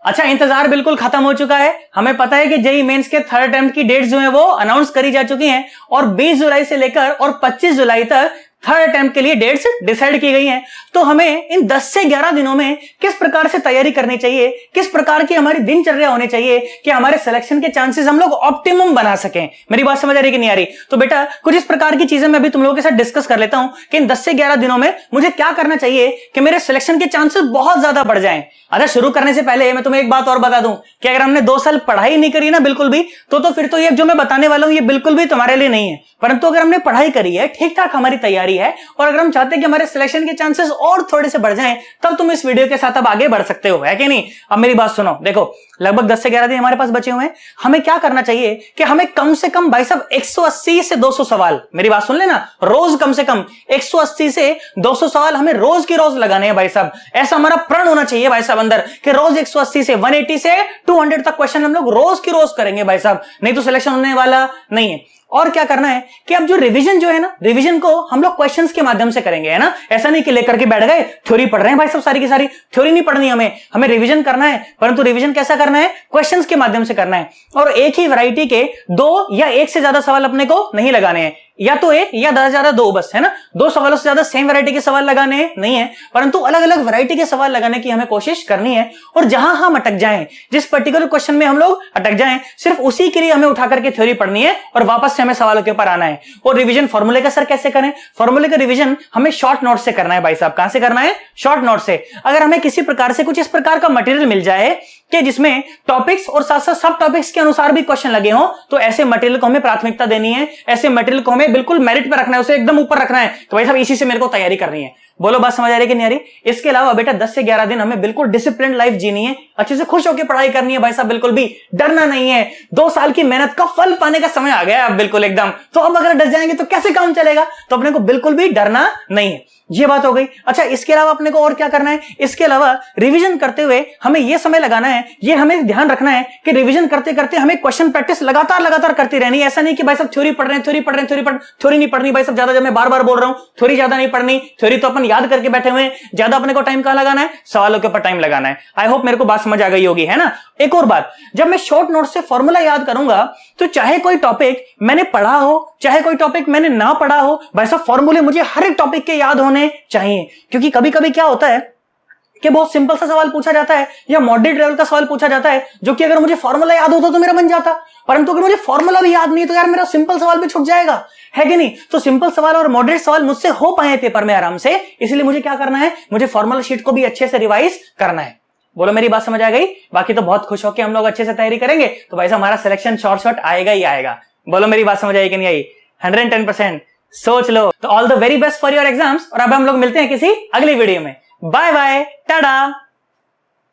अच्छा, इंतजार बिल्कुल खत्म हो चुका है। हमें पता है कि जेईई मेंस के थर्ड अटेम्प्ट की डेट्स जो है वो अनाउंस करी जा चुकी हैं और 20 जुलाई से लेकर और 25 जुलाई तक थर्ड अटेम्प्ट के लिए डेट्स डिसाइड की गई हैं। तो हमें इन 10 से 11 दिनों में किस प्रकार से तैयारी करनी चाहिए, किस प्रकार की हमारी दिनचर्या होनी चाहिए कि हमारे सिलेक्शन के चांसेस हम लोग ऑप्टिमम बना सकें। मेरी बात समझ आ रही कि नहीं आ रही? तो बेटा कुछ इस प्रकार की चीजें मैं अभी तुम लोगों के साथ डिस्कस कर लेता हूं कि इन 10 से 11 दिनों में मुझे क्या करना चाहिए कि मेरे सिलेक्शन के चांसेस बहुत ज्यादा बढ़ जाएं। अच्छा, शुरू करने से पहले मैं तुम्हें एक बात और बता दूं कि अगर हमने 2 साल पढ़ाई नहीं करी ना बिल्कुल भी, तो फिर तो ये जो मैं बताने वाला हूं ये बिल्कुल भी तुम्हारे लिए नहीं है। परंतु अगर हमने पढ़ाई करी है, ठीक ठाक हमारी तैयारी है और अगर हम चाहते हैं कि हमारे सिलेक्शन के चांसेस और थोड़े से बढ़ जाएं, तब तुम इस वीडियो के साथ अब आगे बढ़ सकते हो, है कि नहीं? अब मेरी बात सुनो, देखो लगभग 10 से 11 दिन हमारे पास बचे हुए हैं। हमें क्या करना चाहिए कि हमें कम से कम भाई साहब 180 से 200 सवाल, मेरी बात सुन लेना, रोज कम से कम 180 से 200 सवाल हमें रोज की रोज लगाने हैं भाई साहब। ऐसा हमारा प्रण होना चाहिए भाई साहब अंदर कि रोज 180 से 180 से 200 तक क्वेश्चन हम लोग रोज की रोज करेंगे भाई साहब, नहीं तो सिलेक्शन होने वाला नहीं है। और क्या करना है कि अब जो रिवीजन जो है ना, रिवीजन को हम लोग क्वेश्चंस के माध्यम से करेंगे, है ना? ऐसा नहीं कि लेकर के बैठ गए थ्योरी पढ़ रहे हैं भाई सब, सारी की सारी थ्योरी नहीं पढ़नी, हमें रिवीजन करना है। परंतु रिवीजन कैसा करना है? क्वेश्चंस के माध्यम से करना है। और एक ही वैरायटी के 2 या 1 से ज्यादा सवाल अपने को नहीं लगाने हैं, या तो 1 या ज्यादा 2 बस, है ना? 2 सवालों से ज्यादा सेम वैरायटी के सवाल लगाने नहीं है, परंतु अलग अलग वैरायटी के सवाल लगाने की हमें कोशिश करनी है। और जहां हम अटक जाएं, जिस पर्टिकुलर क्वेश्चन में हम लोग अटक जाएं, सिर्फ उसी के लिए हमें उठा करके थ्योरी पढ़नी है और वापस से हमें सवालों के ऊपर आना है। और रिवीजन फॉर्मूले का सर कैसे करें? फॉर्मूले का रिवीजन हमें शॉर्ट नोट से करना है भाई साहब। कहां से करना है? शॉर्ट नोट से। अगर हमें किसी प्रकार से कुछ इस प्रकार का मटेरियल मिल जाए कि जिसमें टॉपिक्स और साथ साथ सब टॉपिक्स के अनुसार भी क्वेश्चन लगे हों, तो ऐसे मटेरियल को हमें प्राथमिकता देनी है, ऐसे मटेरियल को हमें बिल्कुल मेरिट पर रखना है, उसे एकदम ऊपर रखना है कि भाई साहब इसी से मेरे को तैयारी करनी है। बोलो बात समझ आ रही कि नहीं आ रही? इसके अलावा बेटा 10 से 11 दिन हमें बिल्कुल डिसिप्लिन लाइफ जीनी है, अच्छे से खुश होकर पढ़ाई करनी है भाई साहब, बिल्कुल भी डरना नहीं है। 2 साल की मेहनत का फल पाने का समय आ गया है अब बिल्कुल एकदम। तो अब अगर डर जाएंगे तो कैसे काम चलेगा? तो अपने को बिल्कुल भी डरना नहीं है। ये बात हो गई। अच्छा, इसके अलावा अपने को और क्या करना है? इसके अलावा रिवीजन करते हुए हमें यह समय लगाना है, ये हमें ध्यान रखना है कि रिवीजन करते करते हमें क्वेश्चन प्रैक्टिस लगातार करती रहनी है। ऐसा नहीं कि भाई साहब थ्योरी पढ़ रहे हैं, थ्योरी नहीं पढ़नी भाई साहब। ज्यादा, जब मैं बार बार बोल रहा हूं थ्योरी ज्यादा नहीं पढ़नी, थ्योरी तो अपन याद करके बैठे हुए हैं। ज्यादा अपने को टाइम कहां लगाना है? सवालों के ऊपर टाइम लगाना है। आई होप मेरे को बात समझ आ गई होगी, है ना? एक और बात, जब मैं शॉर्ट नोट से फॉर्मूला याद करूंगा, तो चाहे कोई टॉपिक मैंने पढ़ा हो, चाहे कोई टॉपिक मैंने ना पढ़ा हो, भाई साहब फॉर्मूले मुझे हर एक टॉपिक के याद होने चाहिए। क्योंकि कभी कभी क्या होता है कि बहुत सिंपल सा सवाल पूछा जाता है या मॉडरेट लेवल का सवाल पूछा जाता है, जो कि अगर मुझे फॉर्मूला याद होता तो मेरा बन जाता, परंतु अगर मुझे फॉर्मूला भी याद नहीं तो यार मेरा सिंपल सवाल भी छूट जाएगा, है कि नहीं? तो सिंपल सवाल और मॉडरेट सवाल मुझसे हो पाए पेपर में आराम से, इसलिए मुझे क्या करना है? मुझे फॉर्मूला शीट को भी अच्छे से रिवाइज करना है। बोलो मेरी बात समझ आ गई? बाकी तो बहुत खुश होकर हम लोग अच्छे से तैयारी करेंगे तो भाई साहब हमारा सिलेक्शन शॉर्ट आएगा ही आएगा। बोलो मेरी बात समझ आई कि नहीं आई? 110% सोच लो। तो all the very best for your exams. और अब हम लोग मिलते हैं किसी अगली वीडियो में। Bye bye, Tata.